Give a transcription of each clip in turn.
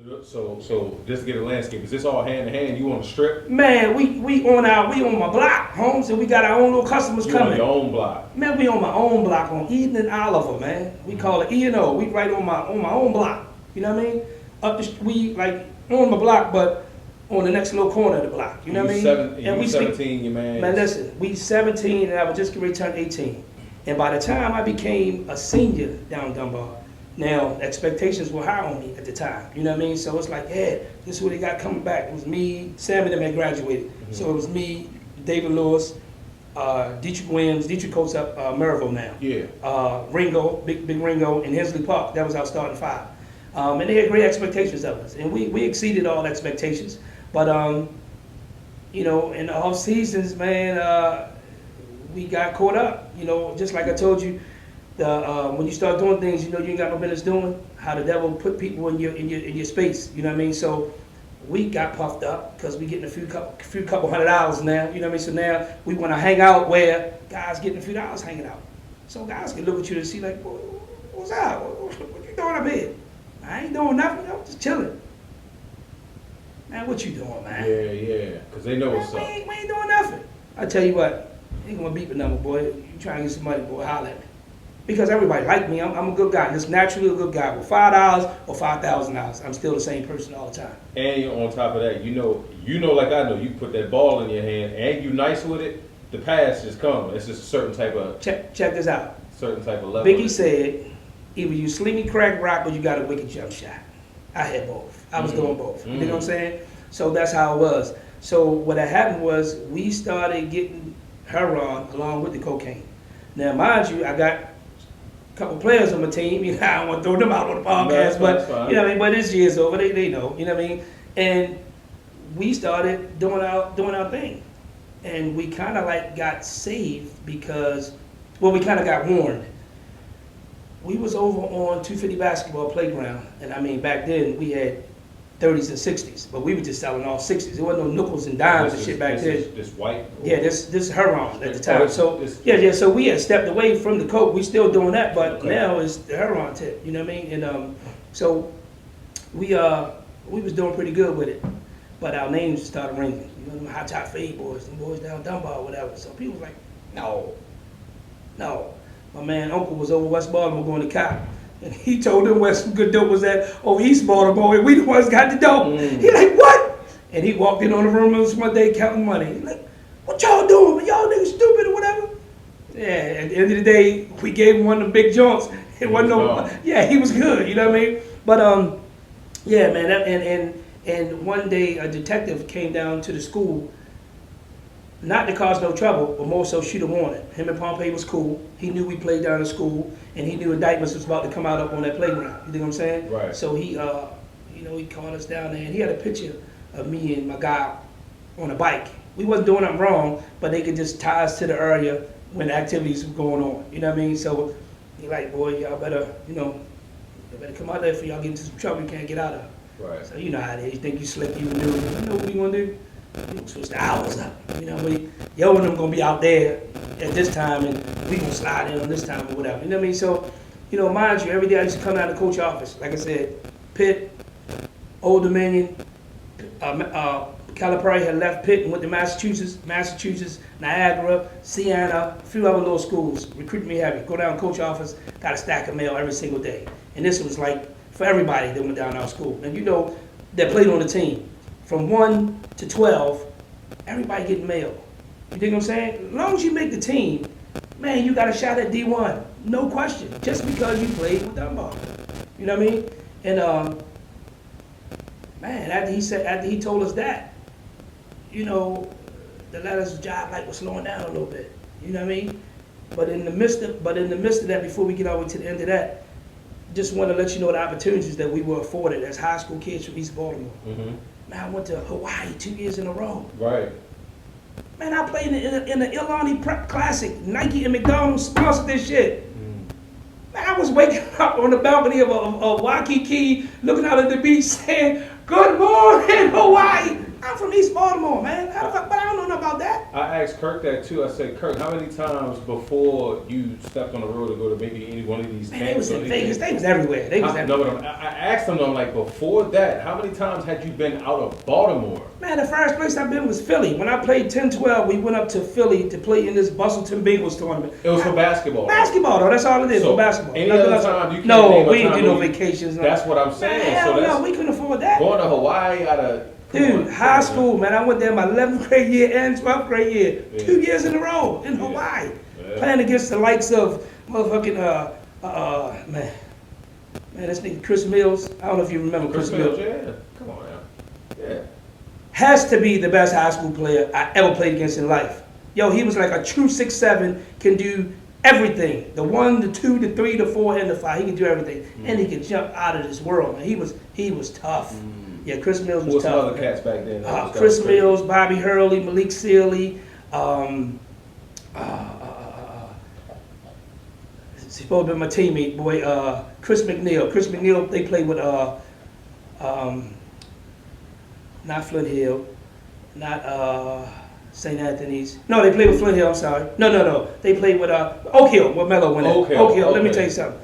So just to get a landscape, is this all hand in hand? You on the strip? Man, we on my block, Holmes, and we got our own little customers You coming. on your own block? Man, we on my own block on Eden and Oliver, man. We call it E&O. We right on my own block. You know what I mean? We like on my block, but on the next little corner of the block. You know what I mean? And we 17, your man. Man, listen, we 17 and I was just getting ready to turn 18. And by the time I became a senior down Dunbar, now expectations were high on me at the time. You know what I mean? So it's like, yeah, this is what they got coming back. It was me, Sam and them had graduated. Mm-hmm. So it was me, David Lewis, Dietrich Williams, Dietrich coached up Maryville now. Yeah. Ringo, big Ringo, and Hensley Park. That was our starting five. And they had great expectations of us. And we exceeded all expectations. But, you know, in the off seasons, man, we got caught up. You know, just like I told you, when you start doing things, you know, you ain't got no business doing. How the devil put people in your space. You know what I mean? So we got puffed up because we getting a few couple $100 now. You know what I mean? So now we want to hang out where guys getting a few dollars hanging out. So guys can look at you and see like, what's up? What you doing up here? I ain't doing nothing. I'm just chilling. Man, what you doing, man? Yeah, because they know what's up. We ain't doing nothing. I tell you what, ain't gonna beat the number, boy. You trying to get some money, boy, holler at me. Because everybody like me. I'm a good guy. Just naturally a good guy. With $5 or $5,000, I'm still the same person all the time. And on top of that, you know, like I know, you put that ball in your hand and you nice with it, the pass just comes. It's just a certain type of... Check this out. Certain type of level. Biggie said, either you slingy crack rock or you got a wicked jump shot. I had both. I was doing both. You know what I'm saying? So that's how it was. So what had happened was we started getting heroin along with the cocaine. Now, mind you, I got a couple players on my team. You know, I don't want to throw them out on the podcast, but you know what I mean. But this year's over. They know. You know what I mean. And we started doing our thing, and we kind of like got saved because, well, we kind of got warned. We was over on 250 basketball playground, and I mean back then we had 30s and 60s, but we were just selling all 60s. There wasn't no nickels and dimes and shit back then. This white? Yeah, this heroin at the time. So so we had stepped away from the coke. We still doing that, but now it's the heroin tip. You know what I mean? And so we was doing pretty good with it, but our names started ringing. You know, them hot top fade boys, them boys down Dunbar or whatever. So people was like, no. My man uncle was over West Baltimore going to cop. And he told them where some good dope was at over East Baltimore, and we the ones got the dope. He like, what? And he walked in on the room one day counting money. He like, what y'all doing? Y'all niggas stupid or whatever? Yeah, at the end of the day, we gave him one of the big joints. It wasn't no, yeah, he was good, you know what I mean? But yeah, man, and one day a detective came down to the school, not to cause no trouble, but more so shoot a warning. Him and Pompey was cool. He knew we played down at school, and he knew indictments was about to come out up on that playground. You know what I'm saying? Right. So he, you know, he called us down there, and he had a picture of me and my guy on a bike. We wasn't doing nothing wrong, but they could just tie us to the area when the activities were going on. You know what I mean? So he like, boy, y'all better, you know, come out there for y'all get into some trouble you can't get out of. Right. So you know how it is. You think you slick, you knew. You know what you want to do? We gonna switch the hours up. You know, yo and them gonna be out there at this time, and we gonna slide in on this time or whatever. You know what I mean? So, you know, mind you, every day I used to come out of the coach office. Like I said, Pitt, Old Dominion, Calipari had left Pitt and went to Massachusetts, Niagara, Siena, a few other little schools. Recruited me heavy. Go down coach office, got a stack of mail every single day. And this was like for everybody that went down our school. And you know, that played on the team. From 1 to 12, everybody getting mail. You think what I'm saying? As long as you make the team, man, you got a shot at D1. No question. Just because you played with Dunbar. You know what I mean? And man, after he told us that, you know, the letters job like was slowing down a little bit. You know what I mean? But in the midst of that, before we get all the way to the end of that, just want to let you know the opportunities that we were afforded as high school kids from East Baltimore. Mm-hmm. Man, I went to Hawaii 2 years in a row. Right. Man, I played in the Ilani Prep Classic. Nike and McDonald's sponsored this shit. Man, I was waking up on the balcony of Waikiki, looking out at the beach saying, "Good morning, Hawaii." I'm from East Baltimore, man. How the fuck, but I don't know nothing about that. I asked Kirk that too. I said, Kirk, how many times before you stepped on the road to go to maybe any one of these Man, camps? they was in Vegas. They was everywhere. They was everywhere. No, but I asked them, I'm like, before that, how many times had you been out of Baltimore? Man, the first place I've been was Philly. When I played 10-12, we went up to Philly to play in this Bustleton Bengals tournament. It was for basketball. Basketball, though. That's all it is, So, for basketball. any Nothing other else. time you can't No, name a we didn't time do no when you- vacations. No. That's what I'm saying. Man, hell So no, that's we couldn't afford that. going to Hawaii out of... Dude, high school, man. I went there my 11th grade year and 12th grade year. Yeah. 2 years in a row in Hawaii. Yeah. Playing against the likes of motherfucking, man, this nigga Chris Mills. I don't know if you remember Chris Mills. Yeah, come on now. Yeah. Has to be the best high school player I ever played against in life. Yo, he was like a true 6'7", can do everything. The 1, the 2, the 3, the 4, and the 5. He can do everything. And he can jump out of this world, man. He was tough. Yeah, Chris Mills was What's some tough. other cats back then? Chris Mills, Bobby Hurley, Malik Sealy, he's supposed to be my teammate, boy, Chris McNeil. Chris McNeil, they played with, not Flint Hill, not St. Anthony's. No, they played with Flint Hill, I'm sorry. No. They played with Oak Hill, where Melo went at. Oak Hill, let me tell you something.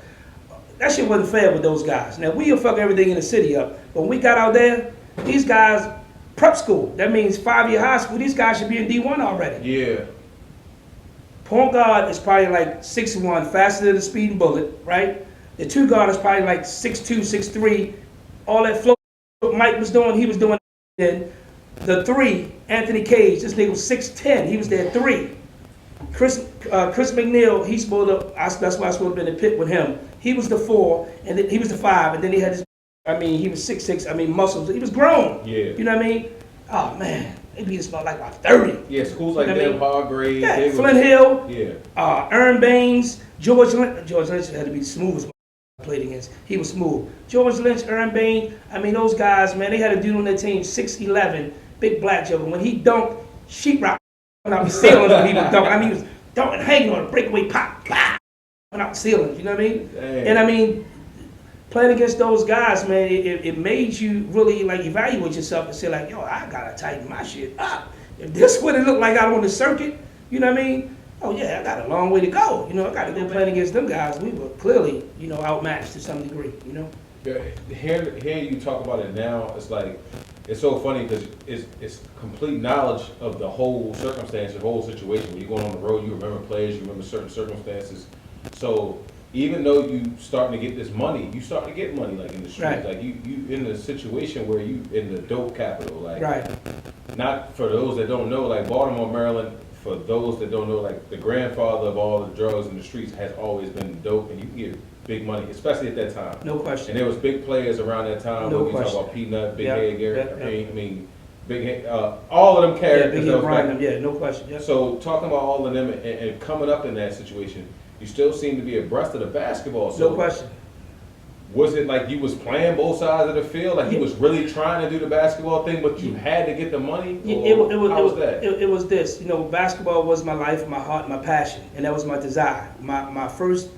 That shit wasn't fair with those guys. Now, we'll fuck everything in the city up, but when we got out there, these guys, prep school, that means 5-year high school, these guys should be in D1 already. Yeah. Point guard is probably like 6'1", faster than a speeding bullet, right? The 2 guard is probably like 6'2", 6'3". All that flow Mike was doing, he was doing. Then the 3, Anthony Cage, this nigga was 6'10", he was there 3. Chris McNeil, he's supposed to, that's why I supposed to be in the pit with him. He was the 4, and then he was the 5, and then he had this, he was 6'6", muscles, he was grown. Yeah. You know what I mean? Oh man, they beat us about 30. Yeah, schools like You know what I them, Hargrave. Yeah, Flint Hill, Yeah. Aaron Baines, George Lynch had to be the smoothest I played against. He was smooth. George Lynch, Aaron Baines, those guys, man, they had a dude on their team, 6'11", big black joker. When he dunked, sheetrock went out the ceilings when he was dunking. He was dunking, hanging on a breakaway pop, pop, went out the ceilings, you know what I mean? Dang. And playing against those guys, man, it made you really like evaluate yourself and say like, yo, I gotta tighten my shit up. If this what it looked like out on the circuit, you know what I mean? Oh yeah, I got a long way to go. You know, I got to go playing against them guys. We were clearly, outmatched to some degree. Yeah, hearing you talk about it now, it's like it's so funny because it's complete knowledge of the whole circumstance, the whole situation. When you're going on the road, you remember players, you remember certain circumstances. So even though you starting to get this money, you starting to get money like in the streets, right. like you in a situation where you in the dope capital, like right. Not for those that don't know, like Baltimore, Maryland. For those that don't know, like the grandfather of all the drugs in the streets has always been dope, and you can get big money, especially at that time. No question. And there was big players around that time. No when we question. talk about Peanut, Big Yep, Head, Garrett, yep. Big Head, all of them characters. Yeah, Big Head, Brian, yeah, no question. Yep. So talking about all of them and coming up in that situation, you still seem to be abreast of the basketball. So no question. Was it like you was playing both sides of the field? Like you was really trying to do the basketball thing, but you had to get the money? How was that? It was this. Basketball was my life, my heart, my passion, and that was my desire. My first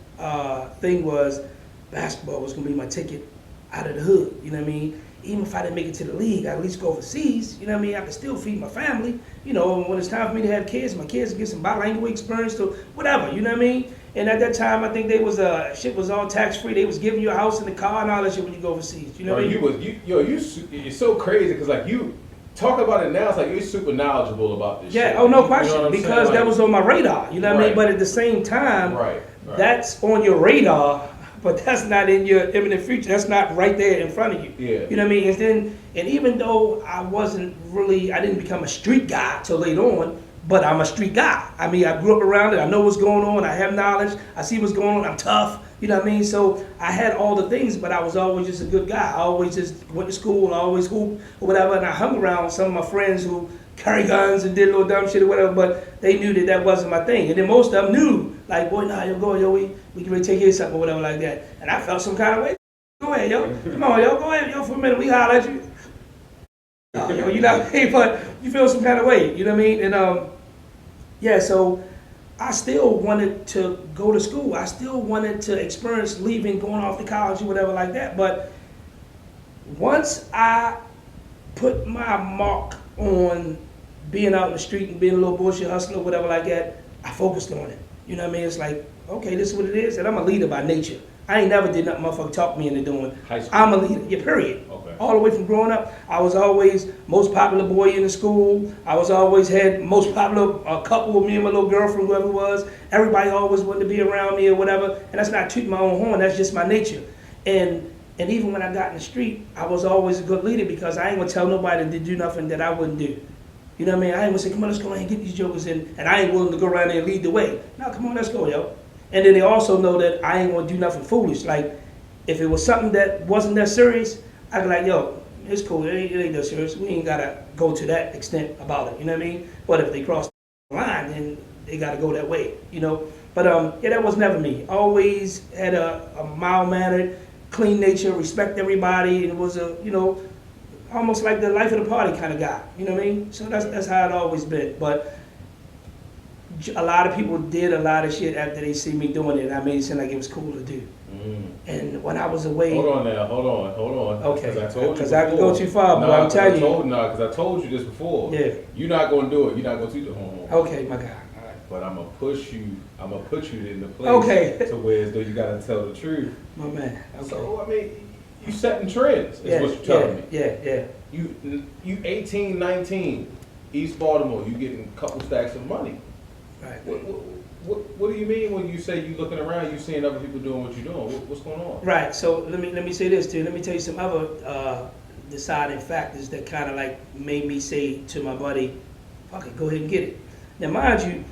thing was basketball was going to be my ticket out of the hood. You know what I mean? Even if I didn't make it to the league, I'd at least go overseas. You know what I mean? I could still feed my family. When it's time for me to have kids, my kids get some bilingual experience to whatever. You know what I mean? And at that time, I think they was shit was all tax free. They was giving you a house and a car and all that shit when you go overseas. You know what I mean? You're so crazy because like you talk about it now, it's like you're super knowledgeable about this. Yeah. Shit. Oh no question. Because that like, was on my radar. You know what I mean? But at the same time, that's on your radar. But that's not in your imminent future. That's not right there in front of you. Yeah. You know what I mean? And even though I didn't become a street guy till later on, but I'm a street guy. I grew up around it. I know what's going on. I have knowledge. I see what's going on. I'm tough. You know what I mean? So I had all the things, but I was always just a good guy. I always just went to school. I always hooped or whatever. And I hung around some of my friends who carry guns and did little dumb shit or whatever, but they knew that wasn't my thing. And then most of them knew, like, boy, nah, we can really take care of something or whatever like that. And I felt some kind of way. Go ahead, yo. Come on, yo. Go ahead, yo, for a minute. We holler at you. Yo, you know what I mean? But you feel some kind of way. You know what I mean? And, yeah, so I still wanted to go to school. I still wanted to experience leaving, going off to college or whatever like that. But once I put my mark on being out in the street and being a little bullshit hustler or whatever like that, I focused on it. You know what I mean? It's like, okay, this is what it is, and I'm a leader by nature. I ain't never did nothing motherfucker talk me into doing. High school. I'm a leader, yeah, period. Okay. All the way from growing up, I was always most popular boy in the school. I was always had most popular couple with me and my little girlfriend, whoever it was. Everybody always wanted to be around me or whatever, and that's not tooting my own horn, that's just my nature. And even when I got in the street, I was always a good leader because I ain't gonna tell nobody to do nothing that I wouldn't do. You know what I mean? I ain't gonna say, come on, let's go ahead and get these jokers in, and I ain't willing to go around there and lead the way. No, come on, let's go, yo. And then they also know that I ain't gonna do nothing foolish. Like, if it was something that wasn't that serious, I'd be like, yo, it's cool, it ain't that serious. We ain't gotta go to that extent about it, you know what I mean? But if they cross the line, then they gotta go that way, you know? But yeah, that was never me. Always had a mild-mannered, clean nature, respect everybody, and was a, you know, almost like the life of the party kind of guy, you know what I mean? So that's how it always been. But a lot of people did a lot of shit after they see me doing it, and I made it seem like it was cool to do. And when I was away... Hold on now, hold on. Okay, Because I can go too far, but I'm telling you... because I told you this before. Yeah. You're not going to do it. You're not going to teach the home. Okay, my guy. All right. But I'm going to push you. I'm going to put you in the place Okay. to where as though you got to tell the truth. My man. Okay. So, I mean, you setting trends, is yeah, what you're telling me. Yeah. You 18, 19, East Baltimore, you getting a couple stacks of money. Right. What do you mean when you say you looking around, you seeing other people doing what you're doing? What's going on? Right. So let me say this too. Let me tell you some other deciding factors that kind of like made me say to my buddy, "Fuck it, go ahead and get it." Now, mind you,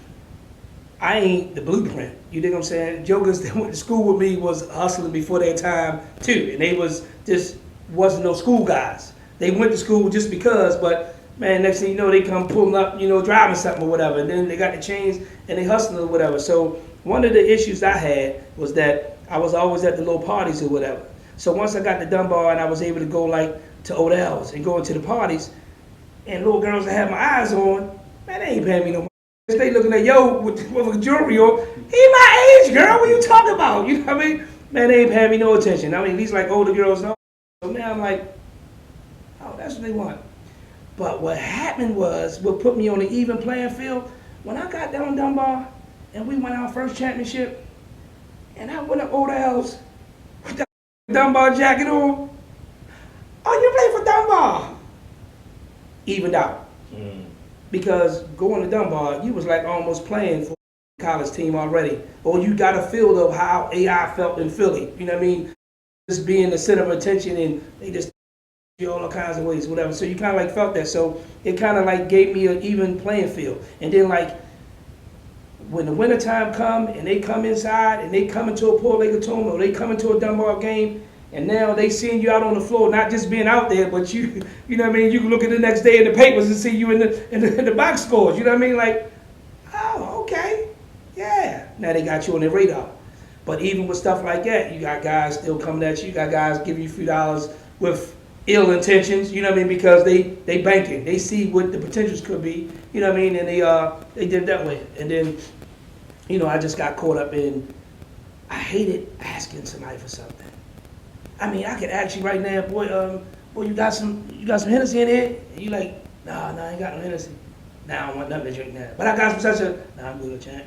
I ain't the blueprint. You dig what I'm saying? Jokers that went to school with me was hustling before their time too, and they wasn't no school guys. They went to school just because, but man, next thing you know, they come pulling up, you know, driving something or whatever, and then they got the chains and they hustling or whatever. So one of the issues I had was that I was always at the little parties or whatever. So once I got to Dunbar and I was able to go like to Odell's and go into the parties, and little girls that had my eyes on, man, they ain't paying me no money. They looking at yo with jewelry on. He my age, girl. What you talking about? You know what I mean? Man, they ain't paying me no attention. I mean, these like older girls. So now I'm like, oh, that's what they want. But what happened was, what put me on an even playing field, when I got down Dunbar and we won our first championship, and I went up Odell's with that Dunbar jacket on. Oh, you play for Dunbar? Evened out. Because going to Dunbar, you was like almost playing for a college team already. Or you got a feel of how AI felt in Philly. You know what I mean? Just being the center of attention, and they just you all kinds of ways, whatever. So you kind of like felt that. So it kind of like gave me an even playing field. And then like when the wintertime come and they come inside and they come into a Port Lake Tournament or they come into a Dunbar game, and now they seeing you out on the floor, not just being out there, but you know what I mean? You can look at the next day in the papers and see you in the box scores. You know what I mean? Like, oh, okay, yeah. Now they got you on their radar. But even with stuff like that, you got guys still coming at you. You got guys giving you a few dollars with ill intentions. You know what I mean? Because they banking. They see what the potentials could be. You know what I mean? And they did it that way. And then, you know, I just got caught up in. I hated asking somebody for something. I mean, I could ask you right now, boy, you got some Hennessy in here? And you like, nah, I ain't got no Hennessy. Nah, I don't want nothing to drink now. But I got some such a, nah, I'm good, champ.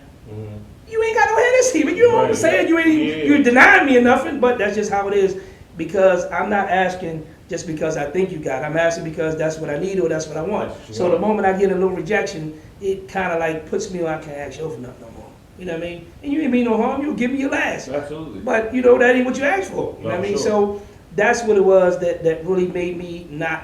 You ain't got no Hennessy, but you know what I'm saying? You denying me or nothing, but that's just how it is. Because I'm not asking just because I think you got it. I'm asking because that's what I need or that's what I want. So the moment I get a little rejection, it kind of like puts me on, I can't ask you for nothing no more. You know what I mean? And you ain't mean no harm, you'll give me your last. Absolutely. But you know, that ain't what you asked for. You know what I mean? Sure. So that's what it was that really made me not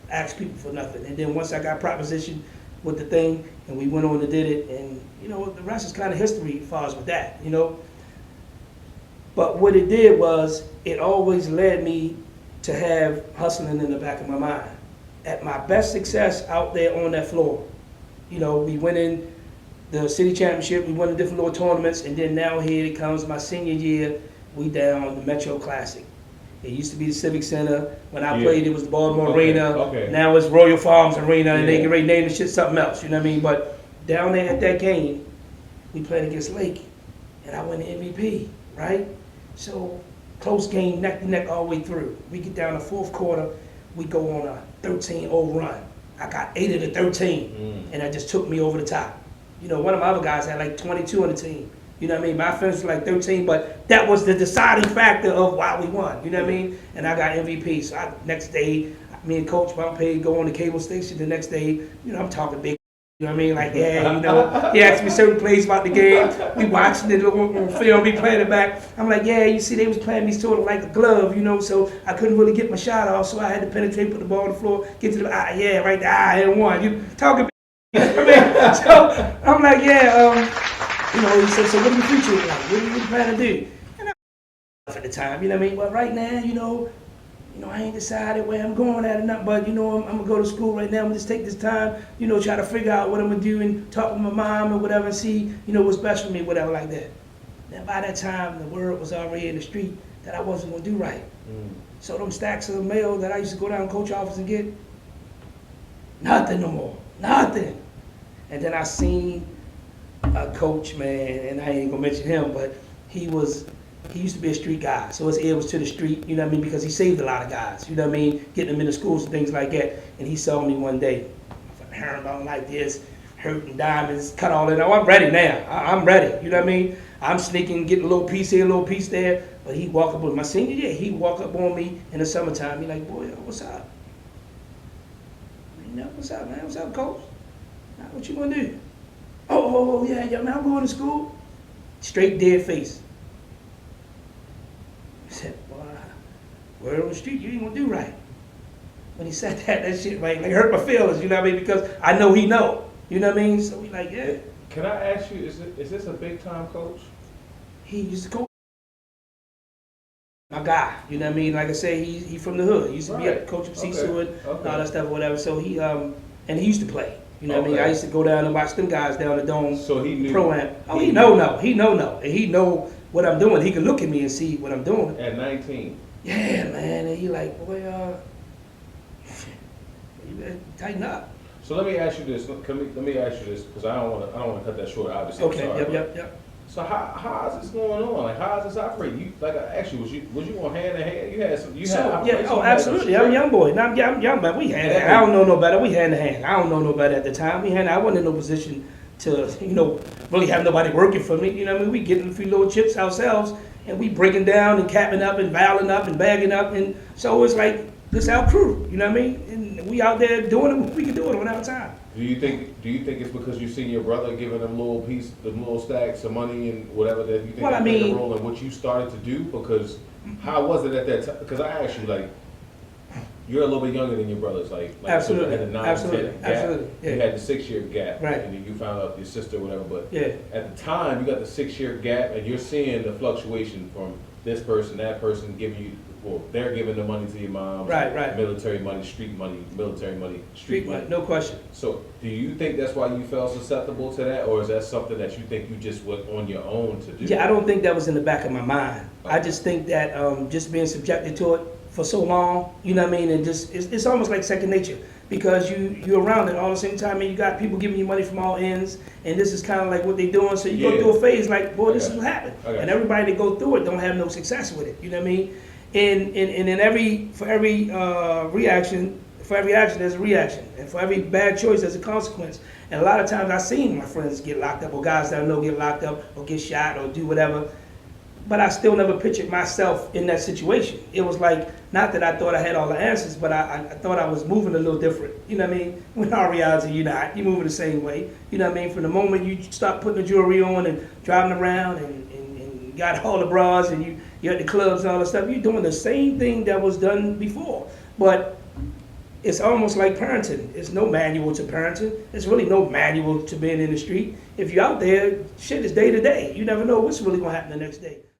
ask people for nothing. And then once I got propositioned with the thing and we went on and did it, and you know, the rest is kind of history as far as with that, you know. But what it did was, it always led me to have hustling in the back of my mind. At my best success out there on that floor, you know, we went in the city championship, we won the different little tournaments, and then now here it comes my senior year, we down the Metro Classic. It used to be the Civic Center. When I played, it was the Baltimore Arena. Okay. Now it's Royal Farms Arena, and they get ready to name the shit something else, you know what I mean? But down there at that game, we played against Lake, and I won the MVP, right? So close game, neck to neck all the way through. We get down the fourth quarter, we go on a 13-0 run. I got 8 of the 13, and that just took me over the top. You know, one of my other guys had like 22 on the team. You know what I mean? My finish was like 13, but that was the deciding factor of why we won. You know what I mean? And I got MVP. So next day, me and Coach Pompey go on the cable station. The next day, you know, I'm talking big. You know what I mean? Like, yeah, you know, he asked me certain plays about the game. We watching it on film, we playing it back. I'm like, yeah, you see, they was playing me sort of like a glove, you know, so I couldn't really get my shot off, so I had to penetrate, put the ball on the floor, get to the yeah, right there, and one. You talking big. You know what I mean? So I'm like, yeah, you know, he said, so what do you future like? What do you plan to do? And I at the time, you know what I mean? But right now, you know, I ain't decided where I'm going at or not, but you know, I'm gonna go to school right now. I'm gonna just take this time, you know, try to figure out what I'm gonna do and talk with my mom or whatever and see, you know, what's best for me, whatever like that. Now by that time, the word was already in the street that I wasn't gonna do right. So them stacks of mail that I used to go down to coach office and get, nothing no more, nothing. And then I seen a coach, man, and I ain't gonna mention him, but he used to be a street guy, so his ear was to the street, you know what I mean, because he saved a lot of guys, you know what I mean, getting them into schools and things like that. And he saw me one day, herringbone like this, hurting diamonds, cut all that. Oh, I'm ready now. I'm ready, you know what I mean? I'm sneaking, getting a little piece here, a little piece there. But he walk up on my senior year, he walk up on me in the summertime. He like, boy, what's up? You know, what's up, man? What's up, coach? What you gonna do? Oh, yeah, man, I'm going to school. Straight dead face. I said, boy, word on the street, you ain't gonna do right. When he said that shit like hurt my feelings, you know what I mean? Because I know he know, you know what I mean? So we like, yeah. Can I ask you, is this a big time coach? He used to coach. My guy, you know what I mean? Like I say, he from the hood. He used to be a coach of Seawood, and all that stuff or whatever. So he, and he used to play. You know what I mean? I used to go down and watch them guys down the dome. So he knew. Pro-am. Oh, he know. And he know what I'm doing. He can look at me and see what I'm doing. At 19. Yeah, man. And he like, boy, you better tighten up. So let me ask you this. Let me ask you this, because I don't want to cut that short. Obviously. Okay. Sorry, Yep. So how is this going on? Like, how is this operating? You, like I asked you, was you on hand in hand? You had some. Yeah. Oh, absolutely. I'm a young boy. Now I'm young, man. We hand. I don't know no better. We hand to hand. I don't know no better at the time. I wasn't in no position to, you know, really have nobody working for me. You know what I mean? We getting a few little chips ourselves, and we breaking down and capping up and valing up and bagging up, and so it's like this our crew. You know what I mean? And we out there doing it. We can do it on our time. Do you think it's because you seen your brother giving them little stacks of money and whatever that you think that played a role in what you started to do? Because how was it at that time? Because I asked you, like, you're a little bit younger than your brothers, like absolutely, so you had the 9-10 gap. Absolutely. Yeah. You had the 6-year gap, right? And then you found out your sister or whatever. But yeah, at the time, you got the 6-year gap, and you're seeing the fluctuation from this person, that person giving you. Well, they're giving the money to your mom. Right. Military money, street money, military money, street money. No question. So, do you think that's why you felt susceptible to that, or is that something that you think you just went on your own to do? Yeah, I don't think that was in the back of my mind. Okay. I just think that just being subjected to it for so long, you know what I mean, and just it's almost like second nature, because you're around it all the same time, and you got people giving you money from all ends, and this is kind of like what they're doing. So you go through a phase like, boy, this is what happened, and everybody that go through it don't have no success with it. You know what I mean? And for every action there's a reaction, and for every bad choice there's a consequence. And a lot of times I've seen my friends get locked up, or guys that I know get locked up, or get shot, or do whatever. But I still never pictured myself in that situation. It was like, not that I thought I had all the answers, but I thought I was moving a little different. You know what I mean? When our reality, you're not. You're moving the same way. You know what I mean? From the moment you start putting the jewelry on and driving around and got all the bras and you're at the clubs and all that stuff, you're doing the same thing that was done before. But it's almost like parenting. There's no manual to parenting. There's really no manual to being in the street. If you're out there, shit is day to day. You never know what's really going to happen the next day.